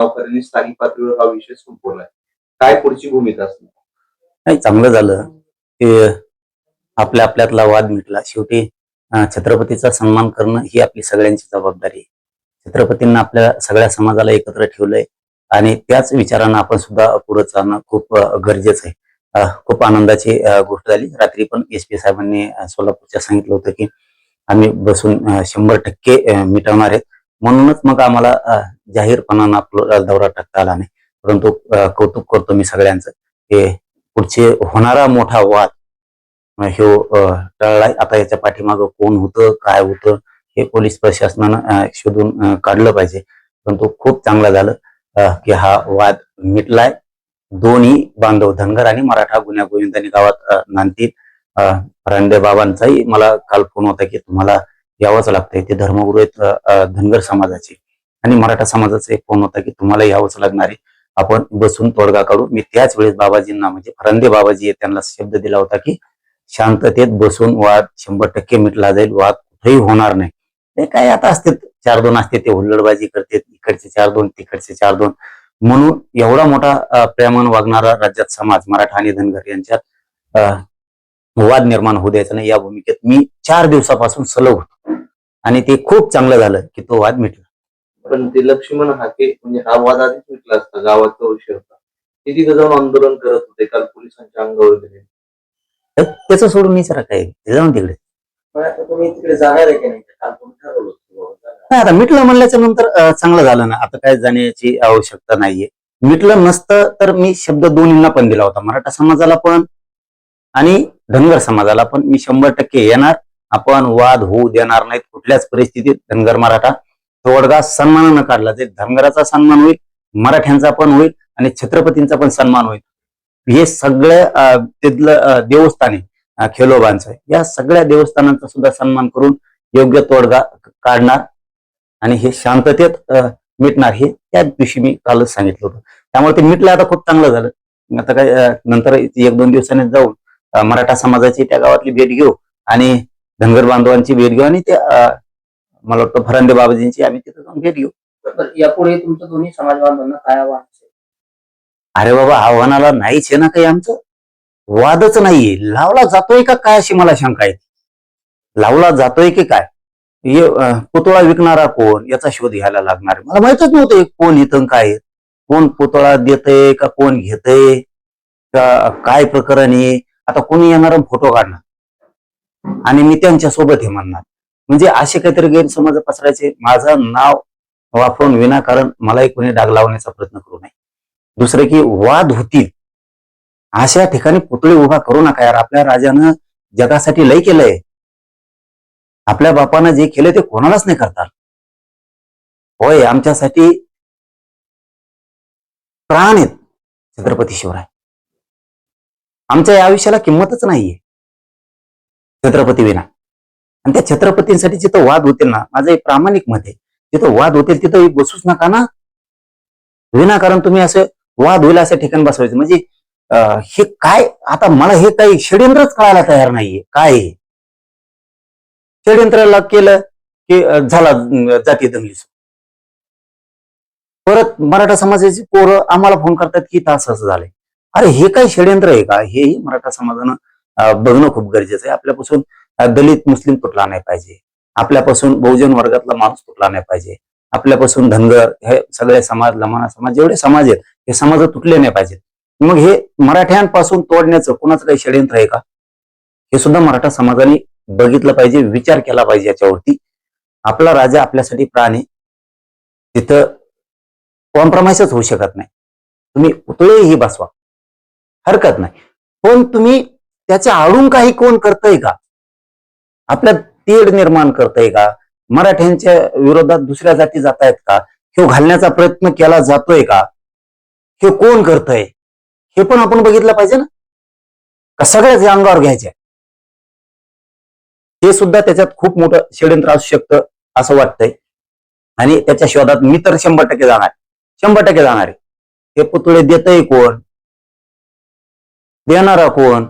गावकऱ्यांनी स्थानिक पातळीवर हा विषय संपवलाय. काय पुढची भूमिका असणार? नाही, चांगलं झालं की आपल्या आपल्यातला वाद मिटला. शेवटी छत्रपतीचा सन्मान करणं ही आपली सगळ्यांची जबाबदारी आहे. छत्रपतींना आपल्या सगळ्या समाजाला एकत्र ठेवलंय आणि त्याच विचारानं आपण सुद्धा पुढे चालणं खूप गरजेचं आहे. खूप आनंदाची गोष्ट झाली. रात्री पण SP साहेबांनी सोलापूरच्या सांगितलं होतं की आम्ही बसून 100% मिटवणार आहेत. म्हणूनच मग आम्हाला जाहीरपणानं आपला दौरा टाकता आला नाही. परंतु कौतुक करतो मी सगळ्यांचं की पुढचे होणारा मोठा वाद ह्यो टळलाय. आता याच्या पाठीमागं कोण होतं, काय होतं हे पोलीस प्रशासनानं शोधून काढलं पाहिजे. परंतु खूप चांगलं झालं की हा वाद मिटलाय. दोन्ही बांधव धनगर आणि मराठा गुन्ह्या गोविंदांनी गावात नांदतील. फरांदे बाबांचाही मला काल फोन होता की तुम्हाला यावंच लागतंय. ते धर्मगुरू आहेत धनगर समाजाचे. आणि मराठा समाजाचा एक फोन होता की तुम्हाला यावंच लागणार आहे. आपण बसून तोडगा काढू. मी त्याच वेळेस बाबाजींना म्हणजे फरांदे बाबाजी आहेत त्यांना शब्द दिला होता की शांततेत बसून वाद 100% मिटला जाईल. वाद कुठेही होणार नाही. ते काय आता असते 4-2 असते, ते हुल्लडबाजी करते, इकडचे 4-2 तिकडचे 4-2. म्हणून एवढा मोठा प्रेमानं वागणारा राज्यात समाज मराठा आणि धनगर यांच्यात वाद निर्माण होऊ द्यायचा नाही या भूमिकेत मी 4 दिवसापासून सलग होतो आणि ते खूप चांगलं झालं की तो वाद मिटला. पण ते लक्ष्मण हाके म्हणजे हा वाद आधीच मिटला असता, गावाचा विषय होता. ते तिथे जाऊन आंदोलन करत होते, काल पोलिसांच्या अंगावर गेले. तर त्याचं सोडून विचारा काय ते जाऊन तिकडे. पण आता तुम्ही तिकडे जाणार आहे की नाही? काल तुम्ही ठरवलं होतं जाणार. नाही, आता मिटलं म्हणल्याच्या नंतर चांगलं झालं ना. आता काय जाण्याची आवश्यकता नाहीये. मिटलं नसतं तर मी शब्द दोन्हींना पण दिला होता, मराठा समाजाला पण आणि धनगर समाजाला पण. मी 100% येणार. आपण वाद होऊ देणार नाहीत कुठल्याच परिस्थितीत. धनगर मराठा तोडगा सन्मानानं काढला जाईल. धनगराचा सन्मान होईल, मराठ्यांचा पण होईल आणि छत्रपतींचा पण सन्मान होईल. हे सगळ्या तिथलं देवस्थान आहे खेलोबांचं, या सगळ्या देवस्थानांचा सुद्धा सन्मान करून योग्य तोडगा काढणार आणि हे शांततेत मिटणार. हे त्या दिवशी मी कालच सांगितलं होतं. त्यामुळे ते मिटलं. आता खूप चांगलं झालं. आता काय नंतर 1-2 दिवसांनी जाऊन मराठा समाजाची त्या गावातली भेट घेऊ आणि धनगर बांधवांची भेट घेऊ आणि त्या मला वाटतं फरांदे बाबाजींची आम्ही तिथे जाऊन भेट घेऊ. यापुढे तुमचं दोन्ही समाज बांधवांना काय आव्हान असेल? अरे बाबा, आव्हानाला नाहीच आहे ना काही. आमचं वादच नाहीये. लावला जातोय का काय अशी मला शंका आहे. लावला जातोय की काय? हे पुतळा विकणारा कोण याचा शोध घ्यायला लागणार आहे. मला माहितच नव्हतं कोण इथं काय, कोण पुतळा देतय का कोण घेतय का काय प्रकरण आहे. आता कोणी येणार फोटो काढणार आणि मी त्यांच्या सोबत हे म्हणणार, म्हणजे असे काहीतरी गैरसमज पसरायचे. माझं नाव वापरून विनाकारण मलाही कोणी डाग लावण्याचा प्रयत्न करू नये. दुसरं की वाद होतील अशा ठिकाणी पुतळे उभा करू नका यार. आपल्या राजानं जगासाठी लय केलंय. आपल्या बापानं जे केलं ते कोणालाच नाही करतात. होय, आमच्यासाठी प्राण आहेत छत्रपती शिवराय. आमच्या या आयुष्याला किंमतच नाहीये छत्रपती विना. आणि त्या छत्रपतींसाठी जिथं वाद होतील ना, माझं एक प्रामाणिक मत आहे, जिथं वाद होतील तिथं बसूच नका ना. विनाकारण तुम्ही असं वाद होईल अशा ठिकाणी बसवायचं म्हणजे हे काय. आता मला हे काही षडयंत्रच कळायला तयार नाहीये. काय षडयंत्राला केलं की झाला जाती दंगली. परत मराठा समाजाची पोरं आम्हाला फोन करतात की असं झालंय. अरे हे काही षडयंत्र आहे का? हेही मराठा समाजानं बघणं खूप गरजेचं आहे. आपल्यापासून दलित मुस्लिम तुटला नाही पाहिजे. आपल्यापासून बहुजन वर्गातला माणूस तुटला नाही पाहिजे. आपल्यापासून धनगर हे सगळे समाज, लमाणा समाज, जेवढे समाज आहेत हे समाज तुटले नाही पाहिजेत. मग हे मराठ्यांपासून तोडण्याचं कोणाचं काही षडयंत्र आहे का? हे सुद्धा मराठा समाजाने बघितलं पाहिजे, विचार केला पाहिजे याच्यावरती. आपला राजा आपल्यासाठी प्राण आहे. तिथं कॉम्प्रोमाइजच होऊ शकत नाही. तुम्ही पुतळेही बसवा, हरकत नाही, पण तुम्ही त्याच्या आडून काही कोण करतय का? आपल्या तेढ निर्माण करतय का? मराठ्यांच्या विरोधात दुसऱ्या जाती जात आहेत का? हे घालण्याचा प्रयत्न केला जातोय का? हे कोण करतय हे पण आपण बघितलं पाहिजे ना. का सगळ्याच अंगावर घ्यायचे? हे सुद्धा त्याच्यात खूप मोठं षडयंत्र असू शकतं असं वाटतंय. आणि त्याच्या शोधात मी तर 100% जाणार, 100% जाणार आहे. हे पुतळे देतय कोण? देणारा कोण?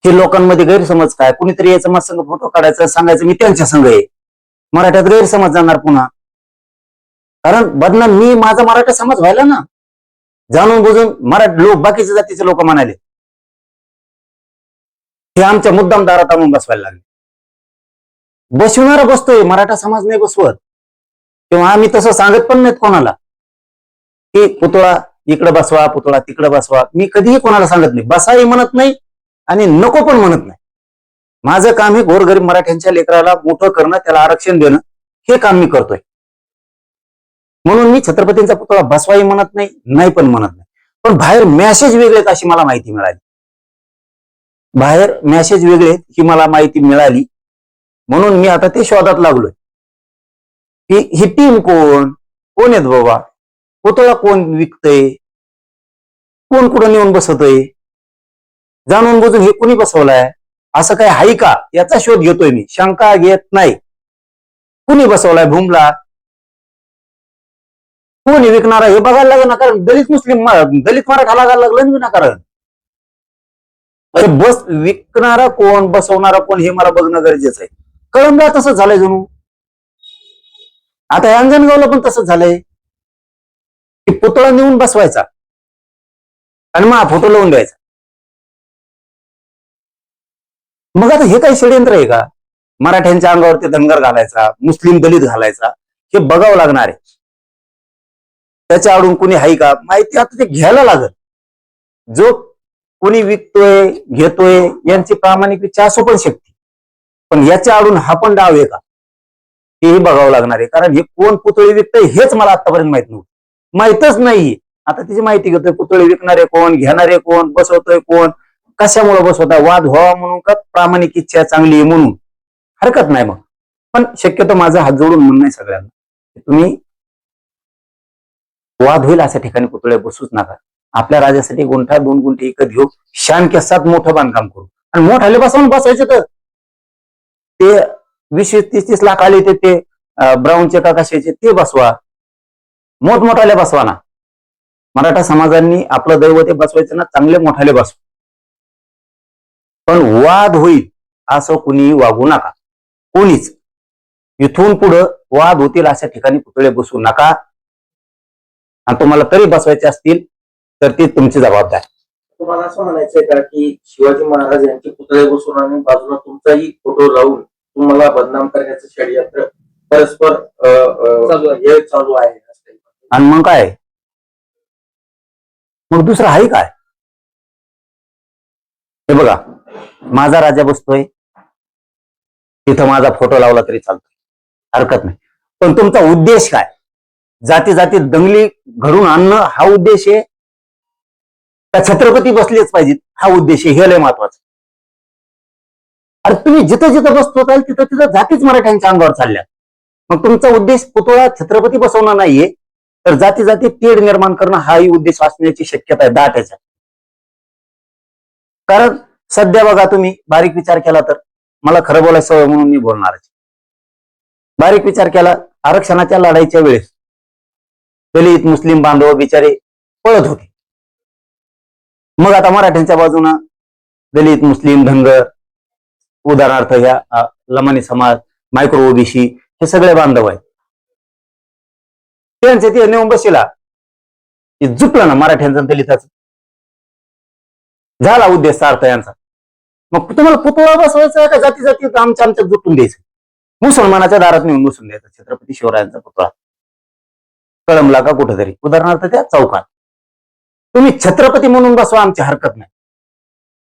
हे लोकांमध्ये गैरसमज काय? कुणीतरी याचा माझ संघ फोटो काढायचा, सांगायचं मी त्यांच्या संघ आहे. मराठ्यात गैरसमज जाणार पुन्हा. कारण बदनाम मी माझा मराठा समाज व्हायला ना, जाणून बुजून लोक बाकीच्या जातीचे लोक म्हणाले हे आमच्या मुद्दाम दारात आणून बसवायला लागले. बसवणारा बसतोय, मराठा समाज नाही बसवत. तेव्हा आम्ही तसं सांगत पण नाहीत कोणाला की पुतळा इकडे बसवा, पुतळा तिकडे बसवा. मी कधीही कोणाला सांगत नाही, बसाही म्हणत नाही आणि नको पण म्हणत नाही. माझं काम हे गोरगरीब मराठ्यांच्या लेकराला मोठं करणं, त्याला आरक्षण देणं, हे काम मी करतोय. म्हणून मी छत्रपतींचा पुतळा बसवाही म्हणत नाही, नाही पण म्हणत नाही. पण बाहेर मॅसेज वेगळे आहेत अशी मला माहिती मिळाली. बाहेर मॅसेज वेगळे आहेत ही मला माहिती मिळाली. म्हणून मी आता ते शोधात लागलोय की ही टीम कोण आहेत बाबा, पुतळा कोण विकतय, कोण कुठं नेऊन बसवतय, जाणून बुजून हे कोणी बसवलाय, असं काही आहे का याचा शोध घेतोय मी. शंका घेत नाही. कुणी बसवलाय भूमला, कोणी विकणारा हे बघायला लागलं ना. कारण दलित मराठा लागायला लागलं विनाकारण. अरे बस विकणारा कोण, बसवणारा कोण हे मला बघणं गरजेचं आहे. कळंबला तसंच झालंय जणू. आता अंजनगावला पण तसंच झालंय की पुतळा नेऊन बसवायचा आणि मग फोटो लावून द्यायचा. मग आता हे काही षडयंत्र आहे का? मराठ्यांच्या अंगावरती धनगर घालायचा, मुस्लिम दलित घालायचा, हे बघावं लागणार आहे. त्याच्या आडून कुणी आहे का माहिती आता ते घ्यायला लागल. जो कुणी विकतोय घेतोय यांची प्रामाणिक इच्छा असू पण शकते, पण याच्या आडून हा पण डाव आहे का हेही बघावं लागणार आहे. कारण हे कोण पुतळे विकतोय हेच मला आतापर्यंत माहित नव्हतं, माहितच नाही. आता त्याची माहिती घेतोय. पुतळे विकणारे कोण, घेणारे कोण, बसवतोय कोण, कशामुळे बसवताय, वाद व्हावा म्हणून का प्रामाणिक इच्छा चांगली आहे म्हणून, हरकत नाही. मग पण शक्यतो माझा हात जोडून म्हणणं आहे सगळ्यांना, तुम्ही वाद होईल अशा ठिकाणी पुतळे बसूच नका. आपल्या राज्यासाठी गुंठा 2 गुंठे विकत घेऊ, शान केसात मोठं बांधकाम करू आणि मोठाले बसवून बसायचे. तर ते 20-30 लाख आले ते ब्राऊनचे का कशाचे ते बसवा, मोठमोठाले बसवा ना. मराठा समाजांनी आपलं दैवत बसवायचं ना, चांगले मोठाले बसवा. पण वाद होईल असं कुणी वागू नका, कोणीच. इथून पुढं वाद होतील अशा ठिकाणी पुतळे बसू नका. आणि तुम्हाला तरी बसवायचे असतील तर ती तुमची जबाबदारी. तुम्हाला असं म्हणायचंय का की शिवाजी महाराज यांचे पुतळे बसवून आणि बाजूला तुमचाही फोटो लावून तुम्हाला बदनाम करण्याचं षडयंत्र परस्पर हे चालू आहे? आणि मग काय, मग दुसरं आहे काय? हे बघा, माझा राजा बसतोय तिथं माझा फोटो लावला तरी चालतोय, हरकत नाही. पण तुमचा उद्देश काय? जाती जाती दंगली घडून आणणं हा उद्देश आहे का छत्रपती बसलेच पाहिजेत हा उद्देश आहे? हे लय महत्वाचं. अरे तुम्ही जिथं जिथं बसतो तिथं तिथं जातीच मराठ्यांच्या अंगावर चालल्या. मग तुमचा उद्देश पुतळा छत्रपती बसवणं नाहीये, तर जाती जाती तेढ निर्माण करणं हाही उद्देश असण्याची शक्यता आहे दाट याच्या. कारण सध्या बघा, तुम्ही बारीक विचार केला तर, मला खरं बोलायचं सवय म्हणून मी बोलणारच. बारीक विचार केला, आरक्षणाच्या लढाईच्या वेळेस दलित मुस्लिम बांधव बिचारे पळत होते. मग आता मराठ्यांच्या बाजूनं दलित मुस्लिम धनगर, उदाहरणार्थ ह्या लमानी समाज, मायक्रो ओबीसी, हे सगळे बांधव आहेत. त्यांचे ते नेऊन बसला झुकलं ना मराठ्यांचं दलिताचं, झाला उद्देश सार्थ यांचा. मग तुम्हाला पुतळा बसवायचा का जाती जाती आमच्या जुटून द्यायचं, मुसलमानाच्या दारात नेऊन बसून द्यायचा छत्रपती शिवरायांचा पुतळा कळंबला का कुठेतरी, उदाहरणार्थ त्या चौकात. तुम्ही छत्रपती म्हणून बसवा, आमची हरकत नाही.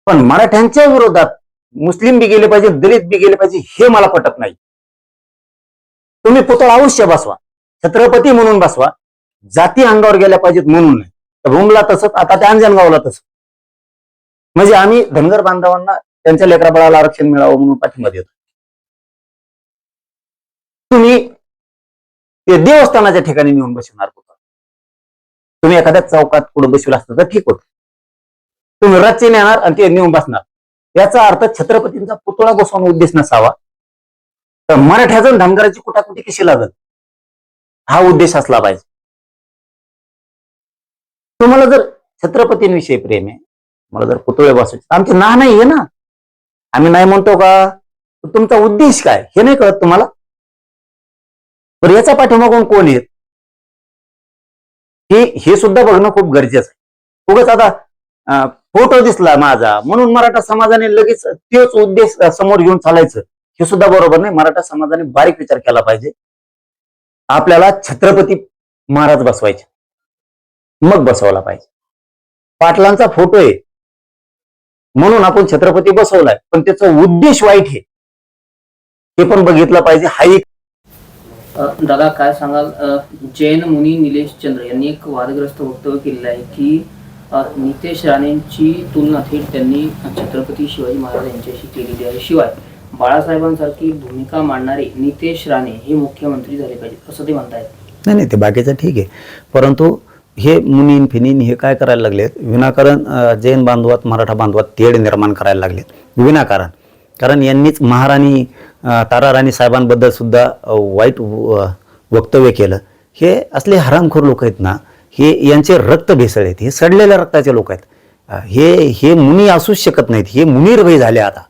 पण मराठ्यांच्या विरोधात मुस्लिम बी गेले पाहिजे, दलित बी गेले पाहिजे, हे मला पटत नाही. तुम्ही पुतळा अवश्य बसवा, छत्रपती म्हणून बसवा, जाती अंगावर गेल्या पाहिजेत म्हणून नाही. भूमला तसंच, आता त्या अंजनगावला तसं. म्हणजे आम्ही धनगर बांधवांना त्यांच्या लेकराबाळाला आरक्षण मिळावं म्हणून पाठिंबा देतो. तुम्ही ते देवस्थानाच्या ठिकाणी नेऊन बसवणार पुतळा. तुम्ही एखाद्या चौकात पुढे बसवलं असतं तर ठीक होतं. तुम्ही रच्चे नेणार आणि ते नेऊन बसणार, याचा अर्थ छत्रपतींचा पुतळा बसवणं उद्देश नसावा, तर मराठ्याचं धनगराची कुटाकुटी कशी लागल हा उद्देश असला पाहिजे. तुम्हाला जर छत्रपतींविषयी प्रेम आहे, मला जर पुतळे बसवायचे, आमचे ना नाही आहे ना, आम्ही नाही म्हणतो का, तुमचा उद्देश काय हे नाही कळत तुम्हाला. तर याचा पाठीमागून कोण आहेत? हे सुद्धा बघणं खूप गरजेचं आहे. उगाच आता फोटो दिसला माझा म्हणून मराठा समाजाने लगेच तोच उद्देश समोर घेऊन चालायचं, हे सुद्धा बरोबर नाही. मराठा समाजाने बारीक विचार केला पाहिजे. आपल्याला छत्रपती महाराज बसवायचे, मग बसवला पाहिजे. पाटलांचा फोटो आहे म्हणून आपण छत्रपती बसवलाय, पण त्याचा उद्देश वाईट आहे हे पण बघितलं पाहिजे. हा एक दादा काय सांगाल, जैन मुनी निलेश चंद्र यांनी एक वादग्रस्त वक्तव्य केलेलं आहे की नितेश राणेंची तुलना थेट त्यांनी छत्रपती शिवाजी महाराज यांच्याशी केलेली आहे. शिवाय बाळासाहेबांसारखी भूमिका मांडणारे नितेश राणे हे मुख्यमंत्री झाले पाहिजे असं ते म्हणतायत. नाही नाही, ते बाकीचं ठीक आहे, परंतु हे मुनीन फिनीन हे काय करायला लागलेत, विनाकारण जैन बांधवात मराठा बांधवात तेढ निर्माण करायला लागलेत विनाकारण. कारण यांनीच महाराणी ताराराणी साहेबांबद्दल सुद्धा वाईट वक्तव्य केलं. हे असले हरामखोर लोक आहेत ना, हे यांचे रक्त भेसळ आहेत, हे सडलेल्या रक्ताचे लोक आहेत. हे मुनी असूच शकत नाहीत. हे मुनीरभाई झाले आता.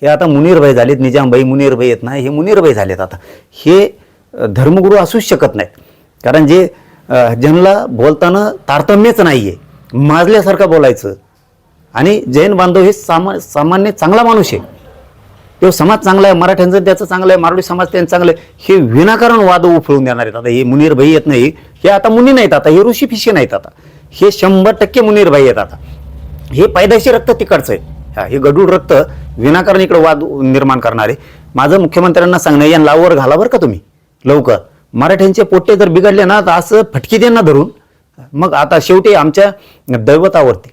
हे आता मुनीरभाई झालेत. निजामभाई मुनीरभाई आहेत ना, हे मुनीरभाई झालेत आता. हे धर्मगुरू असूच शकत नाहीत. कारण जे ज्यांना बोलताना तारतम्यच नाहीये, माजल्यासारखं बोलायचं. आणि जैन बांधव हे सामान्य चांगला माणूस आहे, तो समाज चांगला आहे, मराठ्यांचं त्याचं चांगलं आहे, मारवाडी समाज त्यांचं चांगलं आहे. हे विनाकारण वाद उफळून देणार आहेत. आता हे मुनीरभाई येत नाही, हे आता मुनी नाहीत, आता हे ऋषी फिशी नाहीत, आता हे 100% मुनीरभाई आहेत. आता हे पैदाशी रक्त तिकडचं आहे. हे गडूळ रक्त विनाकारण इकडे वाद निर्माण करणारे. माझं मुख्यमंत्र्यांना सांगणं, या लावर घाला बरं का तुम्ही लवकर. मराठ्यांचे पोट्टे जर बिघडले ना, तर असं फटकी त्यांना धरून मग आता शेवटी आमच्या दैवतावरती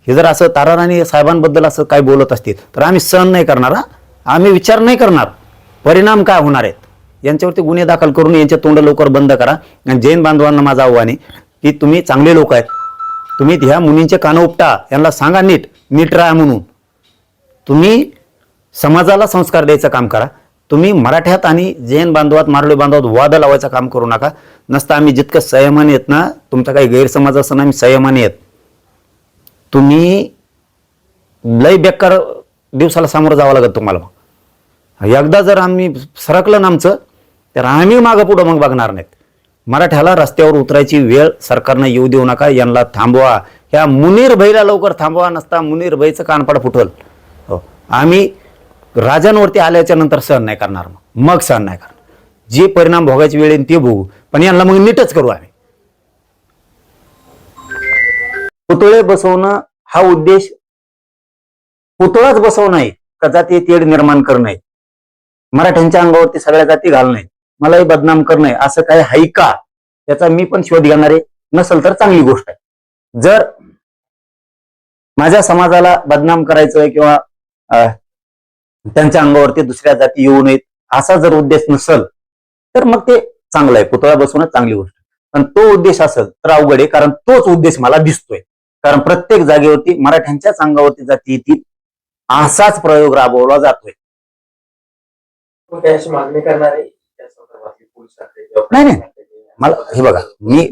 हे जर असं ताराराणी साहेबांबद्दल असं काय बोलत असतील तर आम्ही सहन नाही करणार. आम्ही विचार नाही करणार परिणाम काय होणार आहेत. यांच्यावरती गुन्हे दाखल करून यांचे तोंड लवकर बंद करा. आणि जैन बांधवांना माझं आव्हान आहे की तुम्ही चांगले लोक आहेत, तुम्ही ह्या मुनींचे कानं उपटा, यांना सांगा नीट राहा म्हणून. तुम्ही समाजाला संस्कार द्यायचं काम करा. तुम्ही मराठ्यात आणि जैन बांधवात मारवाडी बांधवात वाद लावायचं काम करू नका. नसता आम्ही जितकं संयमाने येत ना, तुमचा काही गैरसमज असताना आम्ही संयमाने येत. तुम्ही लय बेकार दिवसाला सामोरं जावं लागत तुम्हाला. एकदा जर आम्ही सरकलं ना आमचं, तर आम्ही मागं पुढं मग बघणार नाहीत. मराठ्याला रस्त्यावर उतरायची वेळ सरकारनं येऊ देऊ नका. यांना थांबवा. ह्या मुनीरभाईला लवकर थांबवा, नसता मुनीरभाईचं कानपाड फुटल. हो, आम्ही राजांवरती आल्याच्या नंतर सहन नाही करणार. मग सहन नाही करणार. जे परिणाम भोगायची वेळ येईल ते भोगू, पण यांना मग नीटच करू आम्ही. पुतळे बसवणं हा उद्देश पुतळाच बसवणं आहे का जाती तेढ निर्माण करणं, मराठ्यांच्या अंगावरती सगळ्या जाती घालणं, मलाही बदनाम करणं, असं काय हाय का? त्याचा मी पण शोध घेणार आहे. नसेल तर चांगली गोष्ट आहे. जर माझ्या समाजाला बदनाम करायचं किंवा त्यांच्या अंगावरती दुसऱ्या जाती येऊ नयेत असा जर उद्देश नसेल तर मग ते चांगलं आहे. पुतळा बसवणं चांगली गोष्ट. पण तो उद्देश असेल तर अवघड आहे. कारण तोच उद्देश मला दिसतोय. कारण प्रत्येक जागेवरती मराठ्यांच्याच अंगावरती जाती येतील असाच प्रयोग राबवला जातोय. अशी मागणी करणार आहे त्या संदर्भातली पोलिसांकडे? नाही, मला हे बघा,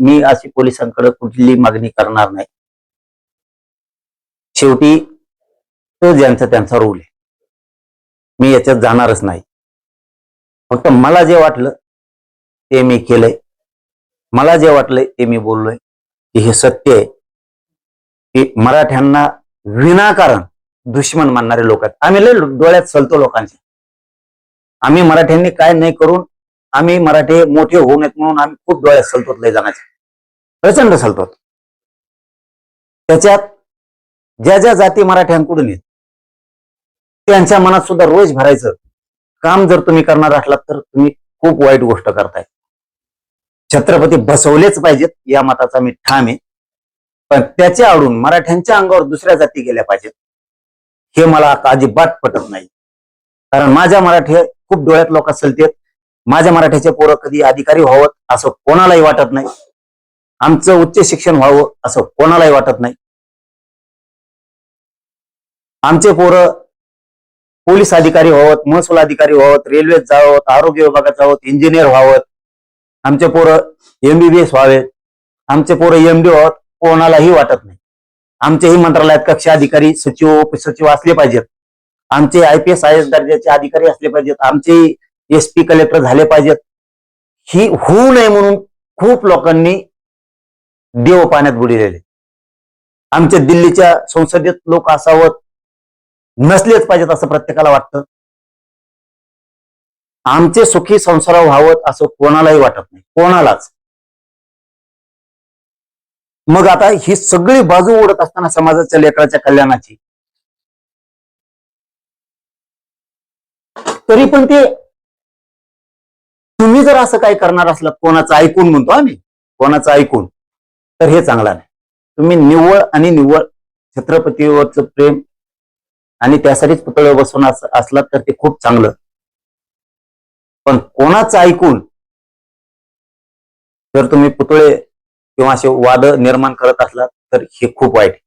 मी अशी पोलिसांकडे कुठली मागणी करणार नाही. शेवटी तो ज्यांचा त्यांचा रोल आहे. मी याच्यात जाणारच नाही. फक्त मला जे वाटलं ते मी केलंय. मला जे वाटलंय ते मी बोललोय की हे सत्य आहे की मराठ्यांना विनाकारण दुश्मन मानणारे लोक आहेत. आम्ही लय डोळ्यात सलतो लोकांच्या. आम्ही मराठ्यांनी काय नाही करून आम्ही मराठे मोठे होऊ नयेत म्हणून आम्ही खूप डोळ्यात सलतो लय जणांचे, प्रचंड सलतो. त्याच्यात ज्या ज्या जाती मराठ्यांकडून येत त्यांच्या मनात सुद्धा रोज भरायचं काम जर तुम्ही करणार असलात तर तुम्ही खूप वाईट गोष्ट करताय. छत्रपती बसवलेच पाहिजेत या मताचा मी ठाम आहे. पण त्याच्या आडून मराठ्यांच्या अंगावर दुसऱ्या जाती गेल्या पाहिजेत हे मला अजिबात पटत नाही. कारण माझ्या मराठी खूप डोळ्यात लोक चलतेत. माझ्या मराठ्याचे पोरं कधी अधिकारी व्हावं असं कोणालाही वाटत नाही. आमचं उच्च शिक्षण व्हावं असं कोणालाही वाटत नाही. आमचे पोरं पोलीस अधिकारी व्हावत, महसूल अधिकारी व्हावत, रेल्वेत जावं, आरोग्य विभागात जावं, इंजिनियर व्हावत, आमचे पोरं MBBS व्हावेत, आमचे पोरं MD व्हावत कोणालाही वाटत नाही. आमचेही मंत्रालयात कक्ष अधिकारी, सचिव, उपसचिव असले पाहिजेत. आमचे IPS IAS दर्जाचे अधिकारी असले पाहिजेत. आमचे SP कलेक्टर झाले पाहिजेत. ही होऊ नये म्हणून खूप लोकांनी देव पाण्यात बुडिलेले. आमच्या दिल्लीच्या संसदेत लोक असावं नसलेच पाहिजेत असं प्रत्येकाला वाटतं. आमचे सुखी संसार व्हावं असं कोणालाही वाटत नाही, कोणालाच. मग आता ही सगळी बाजू उडत असताना समाजाच्या लेकराच्या कल्याणाची, तरी पण ते तुम्ही जर असं काही करणार असलात, कोणाचं ऐकून म्हणतो आम्ही, कोणाचं ऐकून, तर हे चांगलं नाही. तुम्ही निव्वळ आणि निव्वळ छत्रपतीवरचं प्रेम आणि त्यासाठीच पुतळे बसवून असलात तर ते खूप चांगलं. पण कोणाचं ऐकून जर तुम्ही पुतळे किंवा असे वाद निर्माण करत असलात तर हे खूप वाईट.